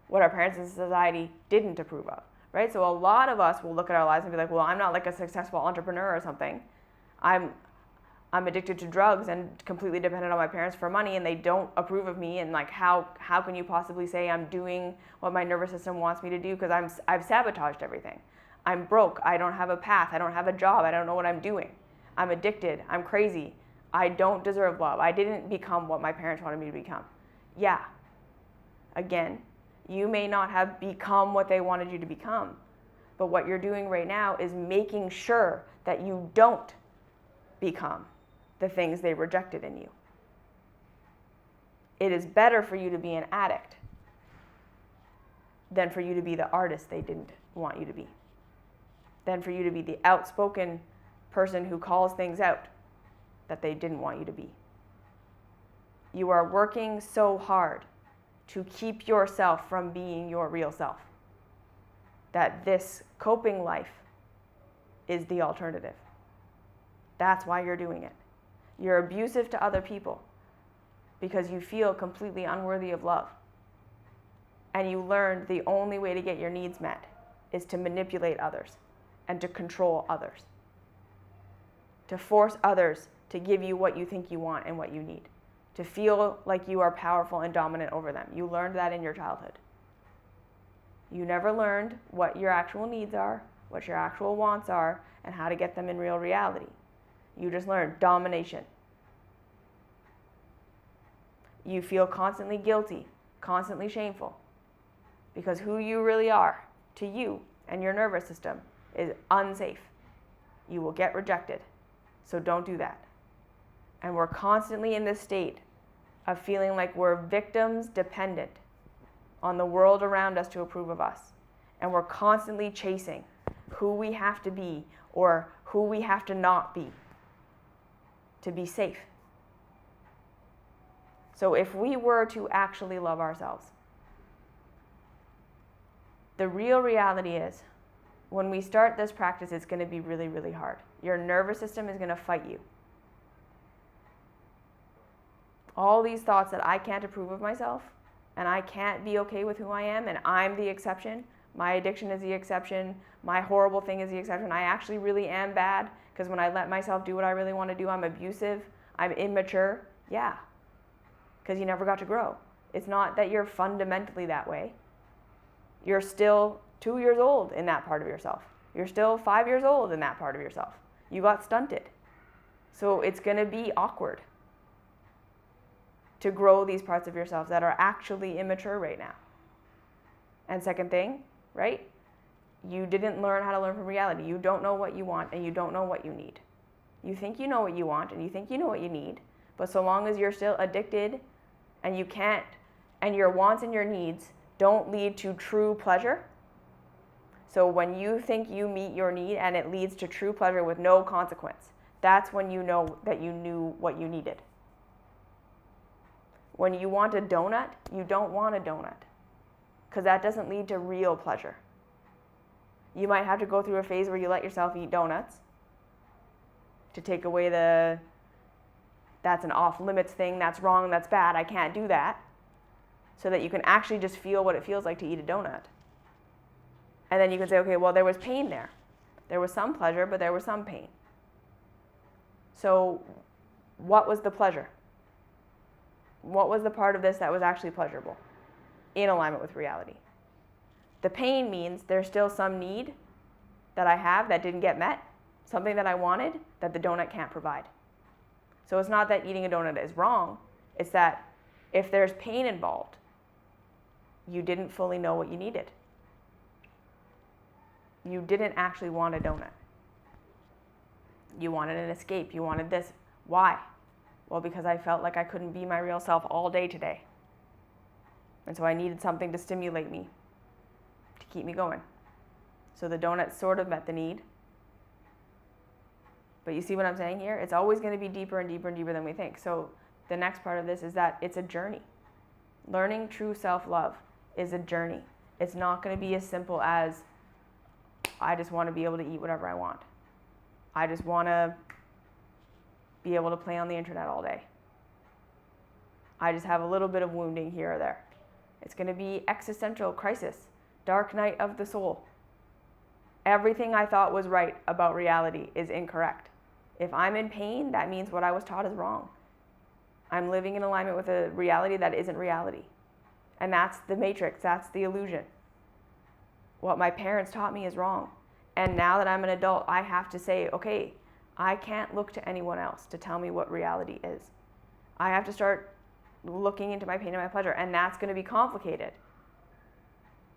what our parents and society didn't approve of, right? So a lot of us will look at our lives and be like, well, I'm not like a successful entrepreneur or something. I'm addicted to drugs and completely dependent on my parents for money and they don't approve of me, and like how can you possibly say I'm doing what my nervous system wants me to do because I've sabotaged everything. I'm broke, I don't have a path, I don't have a job, I don't know what I'm doing. I'm addicted, I'm crazy, I don't deserve love, I didn't become what my parents wanted me to become. Yeah, again, you may not have become what they wanted you to become, but what you're doing right now is making sure that you don't become the things they rejected in you. It is better for you to be an addict than for you to be the artist they didn't want you to be, than for you to be the outspoken person who calls things out that they didn't want you to be. You are working so hard to keep yourself from being your real self that this coping life is the alternative. That's why you're doing it. You're abusive to other people because you feel completely unworthy of love. And you learned the only way to get your needs met is to manipulate others and to control others, to force others to give you what you think you want and what you need, to feel like you are powerful and dominant over them. You learned that in your childhood. You never learned what your actual needs are, what your actual wants are, and how to get them in real reality. You just learned domination. You feel constantly guilty, constantly shameful, because who you really are to you and your nervous system is unsafe. You will get rejected, so don't do that. And we're constantly in this state of feeling like we're victims dependent on the world around us to approve of us. And we're constantly chasing who we have to be or who we have to not be to be safe. So if we were to actually love ourselves, the real reality is when we start this practice, it's going to be really, really hard. Your nervous system is going to fight you. All these thoughts that I can't approve of myself and I can't be okay with who I am and I'm the exception, my addiction is the exception, my horrible thing is the exception, I actually really am bad because when I let myself do what I really want to do, I'm abusive, I'm immature. Yeah, because you never got to grow. It's not that you're fundamentally that way. You're still 2 years old in that part of yourself. You're still 5 years old in that part of yourself. You got stunted. So it's going to be awkward to grow these parts of yourself that are actually immature right now. And second thing, right? You didn't learn how to learn from reality. You don't know what you want and you don't know what you need. You think you know what you want and you think you know what you need, but so long as you're still addicted and you can't, and your wants and your needs don't lead to true pleasure. So when you think you meet your need and it leads to true pleasure with no consequence, that's when you know that you knew what you needed. When you want a donut, you don't want a donut, because that doesn't lead to real pleasure. You might have to go through a phase where you let yourself eat donuts to take away that's an off limits thing, that's wrong, that's bad, I can't do that, so that you can actually just feel what it feels like to eat a donut. And then you can say, okay, well, there was pain there. There was some pleasure, but there was some pain. So what was the pleasure? What was the part of this that was actually pleasurable in alignment with reality? The pain means there's still some need that I have that didn't get met, something that I wanted that the donut can't provide. So it's not that eating a donut is wrong, it's that if there's pain involved, you didn't fully know what you needed. You didn't actually want a donut. You wanted an escape, you wanted this. Why? Well, because I felt like I couldn't be my real self all day today. And so I needed something to stimulate me, to keep me going. So the donut sort of met the need. But you see what I'm saying here? It's always going to be deeper and deeper and deeper than we think. So the next part of this is that it's a journey. Learning true self-love is a journey. It's not going to be as simple as, I just want to be able to eat whatever I want. I just want to be able to play on the internet all day. I just have a little bit of wounding here or there. It's going to be existential crisis, dark night of the soul. Everything I thought was right about reality is incorrect. If I'm in pain, that means what I was taught is wrong. I'm living in alignment with a reality that isn't reality. And that's the matrix, that's the illusion. What my parents taught me is wrong. And now that I'm an adult, I have to say, okay, I can't look to anyone else to tell me what reality is. I have to start looking into my pain and my pleasure, and that's going to be complicated.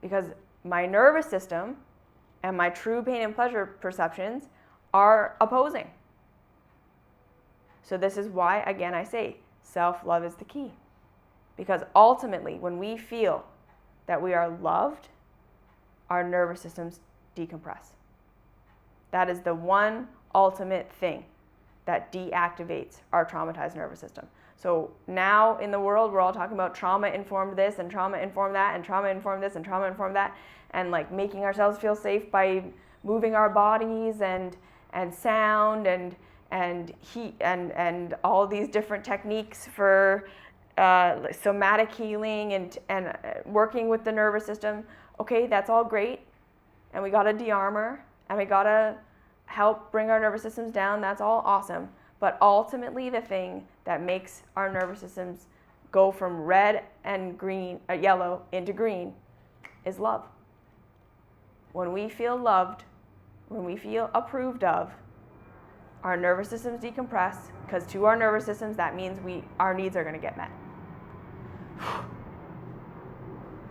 Because my nervous system and my true pain and pleasure perceptions are opposing. So this is why, again, I say self-love is the key. Because ultimately, when we feel that we are loved, our nervous systems decompress. That is the one ultimate thing that deactivates our traumatized nervous system. So now in the world, we're all talking about trauma-informed this and trauma-informed that and trauma-informed this and trauma-informed that, and like making ourselves feel safe by moving our bodies and sound and heat and all these different techniques for somatic healing and working with the nervous system. Okay, that's all great, and we gotta de-armor, and we gotta help bring our nervous systems down. That's all awesome. But ultimately, the thing that makes our nervous systems go from red and green, yellow into green, is love. When we feel loved, when we feel approved of, our nervous systems decompress, because to our nervous systems, that means our needs are going to get met.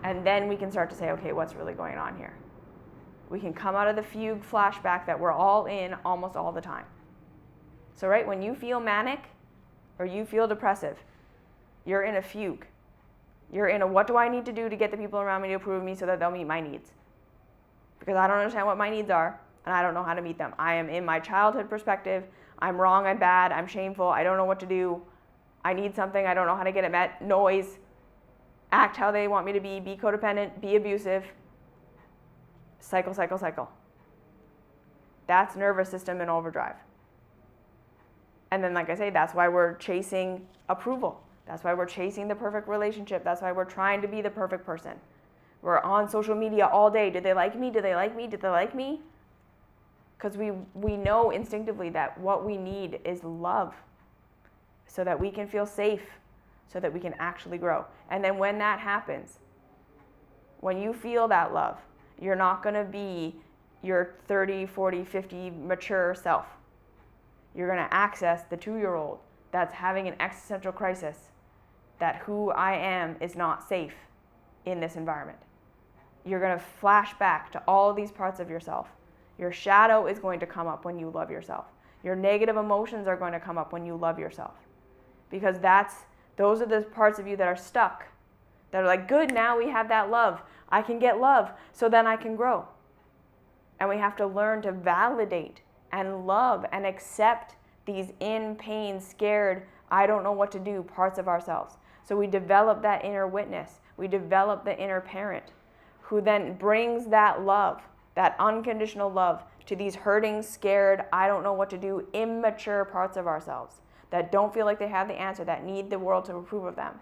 And then we can start to say, okay, what's really going on here? We can come out of the fugue flashback that we're all in almost all the time. So right, when you feel manic or you feel depressive, you're in a fugue. You're in a, what do I need to do to get the people around me to approve of me so that they'll meet my needs? Because I don't understand what my needs are, and I don't know how to meet them. I am in my childhood perspective. I'm wrong, I'm bad, I'm shameful, I don't know what to do. I need something, I don't know how to get it met. Noise, act how they want me to be codependent, be abusive. Cycle, cycle, cycle. That's nervous system in overdrive. And then, like I say, that's why we're chasing approval. That's why we're chasing the perfect relationship. That's why we're trying to be the perfect person. We're on social media all day. Did they like me? Did they like me? Did they like me? Because we know instinctively that what we need is love, so that we can feel safe, so that we can actually grow. And then when that happens, when you feel that love, you're not going to be your 30, 40, 50 mature self. You're going to access the 2-year-old that's having an existential crisis, that who I am is not safe in this environment. You're going to flash back to all of these parts of yourself. Your shadow is going to come up when you love yourself. Your negative emotions are going to come up when you love yourself. Because those are the parts of you that are stuck. That are like, good, now we have that love. I can get love, so then I can grow. And we have to learn to validate and love and accept these in pain, scared, I don't know what to do parts of ourselves. So we develop that inner witness. We develop the inner parent who then brings that love, that unconditional love, to these hurting, scared, I don't know what to do, immature parts of ourselves that don't feel like they have the answer, that need the world to approve of them.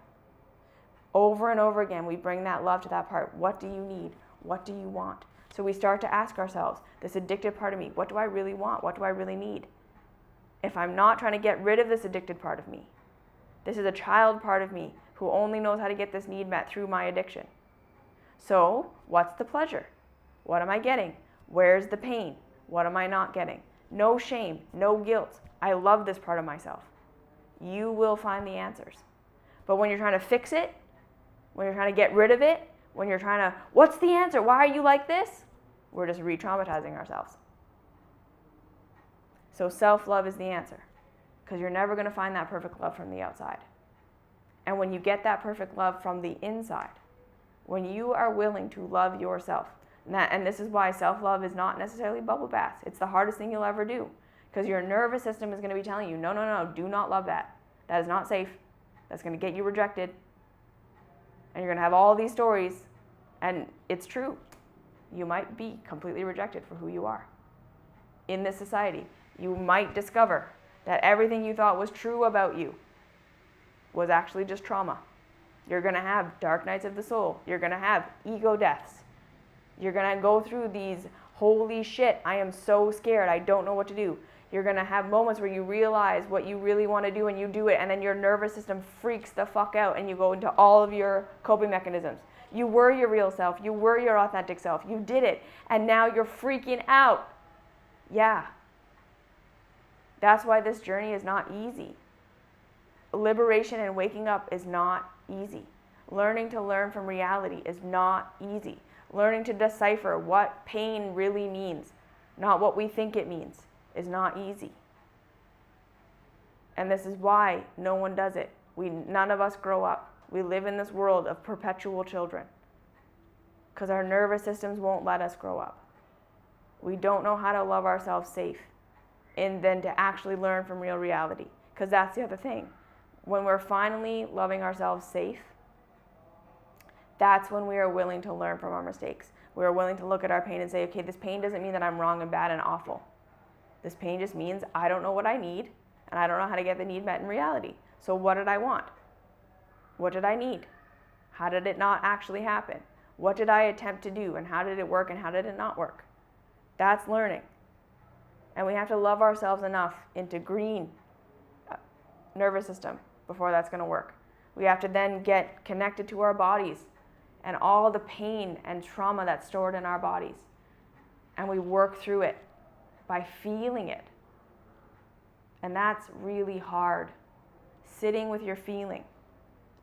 Over and over again, we bring that love to that part. What do you need? What do you want? So we start to ask ourselves, this addicted part of me, what do I really want? What do I really need? If I'm not trying to get rid of this addicted part of me, this is a child part of me who only knows how to get this need met through my addiction. So what's the pleasure? What am I getting? Where's the pain? What am I not getting? No shame, no guilt. I love this part of myself. You will find the answers. But when you're trying to fix it, when you're trying to get rid of it, when you're trying to, what's the answer? Why are you like this? We're just re-traumatizing ourselves. So self-love is the answer, because you're never going to find that perfect love from the outside. And when you get that perfect love from the inside, when you are willing to love yourself, and this is why self-love is not necessarily bubble baths. It's the hardest thing you'll ever do, because your nervous system is going to be telling you, no, do not love that. That is not safe. That's going to get you rejected. And you're going to have all these stories, and it's true. You might be completely rejected for who you are. In this society, you might discover that everything you thought was true about you was actually just trauma. You're going to have dark nights of the soul. You're going to have ego deaths. You're going to go through these, holy shit, I am so scared, I don't know what to do. You're going to have moments where you realize what you really want to do and you do it, and then your nervous system freaks the fuck out and you go into all of your coping mechanisms. You were your real self. You were your authentic self. You did it, and now you're freaking out. Yeah. That's why this journey is not easy. Liberation and waking up is not easy. Learning to learn from reality is not easy. Learning to decipher what pain really means, not what we think it means, is not easy. And this is why no one does it. None of us grow up. We live in this world of perpetual children because our nervous systems won't let us grow up. We don't know how to love ourselves safe and then to actually learn from real reality, because that's the other thing. When we're finally loving ourselves safe, that's when we are willing to learn from our mistakes. We are willing to look at our pain and say, okay, this pain doesn't mean that I'm wrong and bad and awful. This pain just means I don't know what I need, and I don't know how to get the need met in reality. So what did I want? What did I need? How did it not actually happen? What did I attempt to do, and how did it work, and how did it not work? That's learning. And we have to love ourselves enough into green nervous system before that's going to work. We have to then get connected to our bodies and all the pain and trauma that's stored in our bodies. And we work through it by feeling it. And that's really hard. Sitting with your feeling,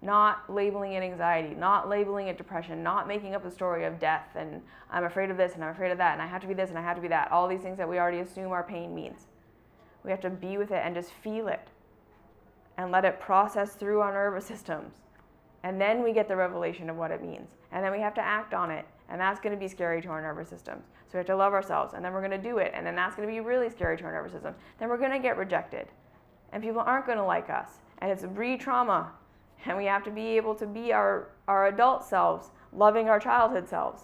not labeling it anxiety, not labeling it depression, not making up the story of death and I'm afraid of this and I'm afraid of that and I have to be this and I have to be that. All these things that we already assume our pain means. We have to be with it and just feel it and let it process through our nervous systems. And then we get the revelation of what it means. And then we have to act on it. And that's going to be scary to our nervous systems. So we have to love ourselves. And then we're going to do it. And then that's going to be really scary to our nervous system. Then we're going to get rejected. And people aren't going to like us. And it's re-trauma. And we have to be able to be our adult selves, loving our childhood selves.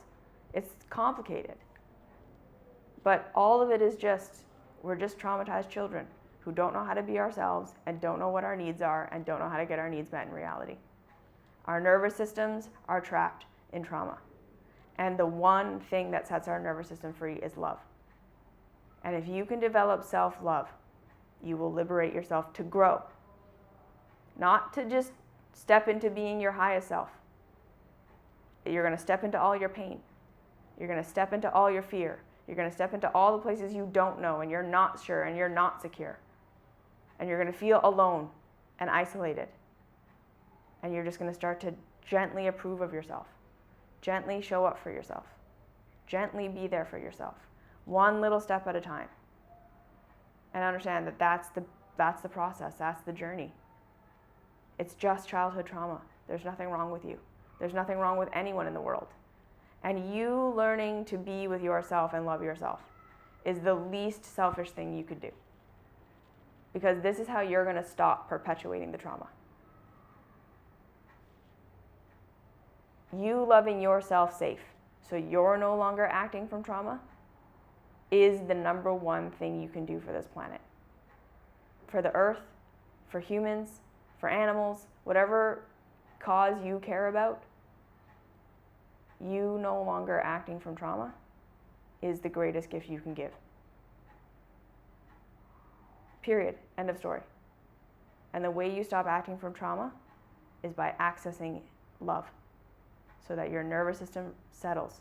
It's complicated. But all of it is we're just traumatized children who don't know how to be ourselves and don't know what our needs are and don't know how to get our needs met in reality. Our nervous systems are trapped in trauma. And the one thing that sets our nervous system free is love. And if you can develop self-love, you will liberate yourself to grow. Not to just step into being your highest self. You're going to step into all your pain. You're going to step into all your fear. You're going to step into all the places you don't know and you're not sure and you're not secure. And you're going to feel alone and isolated. And you're just going to start to gently approve of yourself. Gently show up for yourself. Gently be there for yourself. One little step at a time. And understand that that's the process, that's the journey. It's just childhood trauma. There's nothing wrong with you. There's nothing wrong with anyone in the world. And you learning to be with yourself and love yourself is the least selfish thing you could do. Because this is how you're going to stop perpetuating the trauma. You loving yourself safe, so you're no longer acting from trauma, is the number one thing you can do for this planet. For the earth, for humans, for animals, whatever cause you care about, you no longer acting from trauma is the greatest gift you can give. Period. End of story. And the way you stop acting from trauma is by accessing love, so that your nervous system settles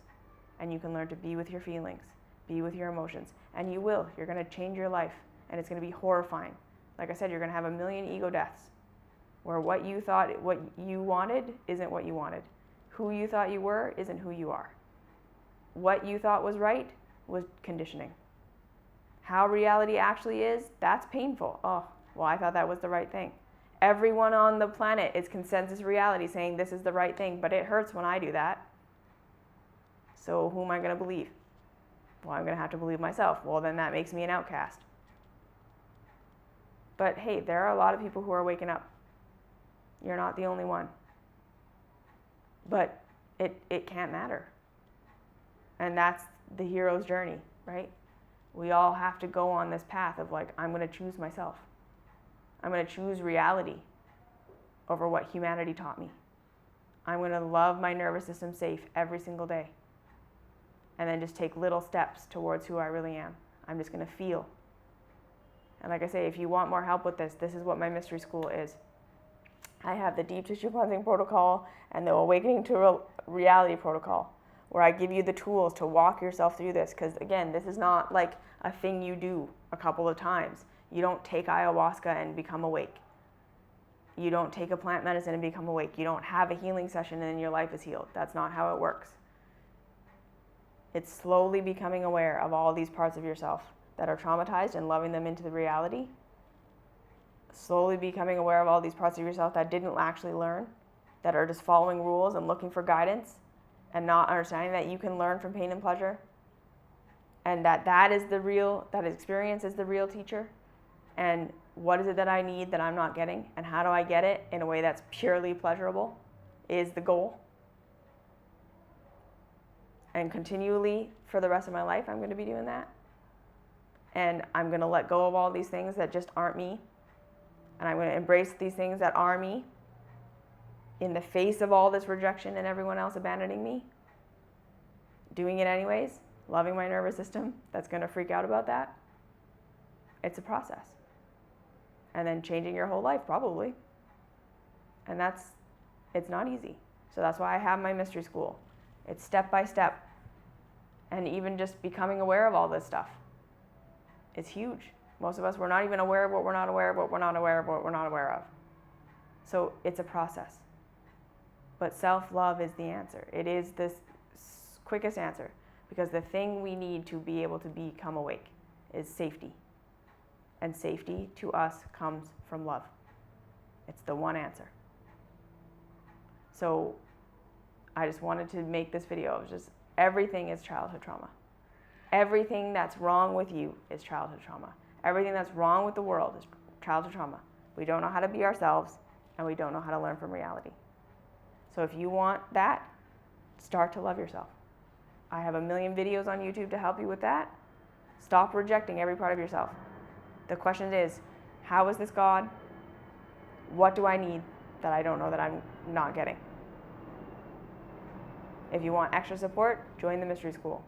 and you can learn to be with your feelings, be with your emotions. And you will. You're going to change your life, and it's going to be horrifying. Like I said, you're going to have 1 million ego deaths, where what you thought, what you wanted isn't what you wanted. Who you thought you were isn't who you are. What you thought was right was conditioning. How reality actually is, that's painful. Oh, well, I thought that was the right thing. Everyone on the planet is consensus reality saying this is the right thing, but it hurts when I do that. So who am I going to believe? Well, I'm going to have to believe myself. Well, then that makes me an outcast. But hey, there are a lot of people who are waking up. You're not the only one. But it can't matter. And that's the hero's journey, right? We all have to go on this path of like, I'm going to choose myself. I'm going to choose reality over what humanity taught me. I'm going to love my nervous system safe every single day. And then just take little steps towards who I really am. I'm just going to feel. And like I say, if you want more help with this, this is what my mystery school is. I have the deep tissue cleansing protocol and the awakening to reality protocol, where I give you the tools to walk yourself through this. Because again, this is not like a thing you do a couple of times. You don't take ayahuasca and become awake. You don't take a plant medicine and become awake. You don't have a healing session and then your life is healed. That's not how it works. It's slowly becoming aware of all these parts of yourself that are traumatized and loving them into the reality. Slowly becoming aware of all these parts of yourself that didn't actually learn, that are just following rules and looking for guidance, and not understanding that you can learn from pain and pleasure, and that experience is the real teacher. And what is it that I need that I'm not getting, and how do I get it in a way that's purely pleasurable is the goal. And continually for the rest of my life, I'm going to be doing that. And I'm going to let go of all these things that just aren't me. And I'm going to embrace these things that are me in the face of all this rejection and everyone else abandoning me. Doing it anyways, loving my nervous system that's going to freak out about that. It's a process. And then changing your whole life, probably. And it's not easy. So that's why I have my mystery school. It's step by step. And even just becoming aware of all this stuff is huge. Most of us, we're not even aware of what we're not aware of, what we're not aware of, what we're not aware of. So it's a process. But self-love is the answer. It is the quickest answer. Because the thing we need to be able to become awake is safety. And safety to us comes from love. It's the one answer. So I just wanted to make this video. It was just everything is childhood trauma. Everything that's wrong with you is childhood trauma. Everything that's wrong with the world is childhood trauma. We don't know how to be ourselves, and we don't know how to learn from reality. So if you want that, start to love yourself. I have 1 million videos on YouTube to help you with that. Stop rejecting every part of yourself. The question is, how is this God? What do I need that I don't know that I'm not getting? If you want extra support, join the mystery school.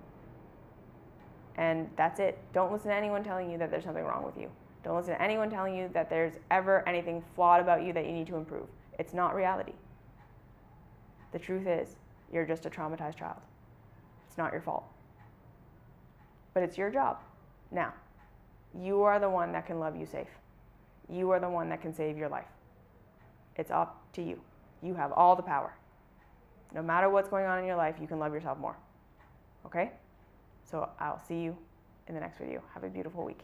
And that's it. Don't listen to anyone telling you that there's something wrong with you. Don't listen to anyone telling you that there's ever anything flawed about you that you need to improve. It's not reality. The truth is, you're just a traumatized child. It's not your fault. But it's your job. Now, you are the one that can love you safe. You are the one that can save your life. It's up to you. You have all the power. No matter what's going on in your life, you can love yourself more. Okay? So I'll see you in the next video. Have a beautiful week.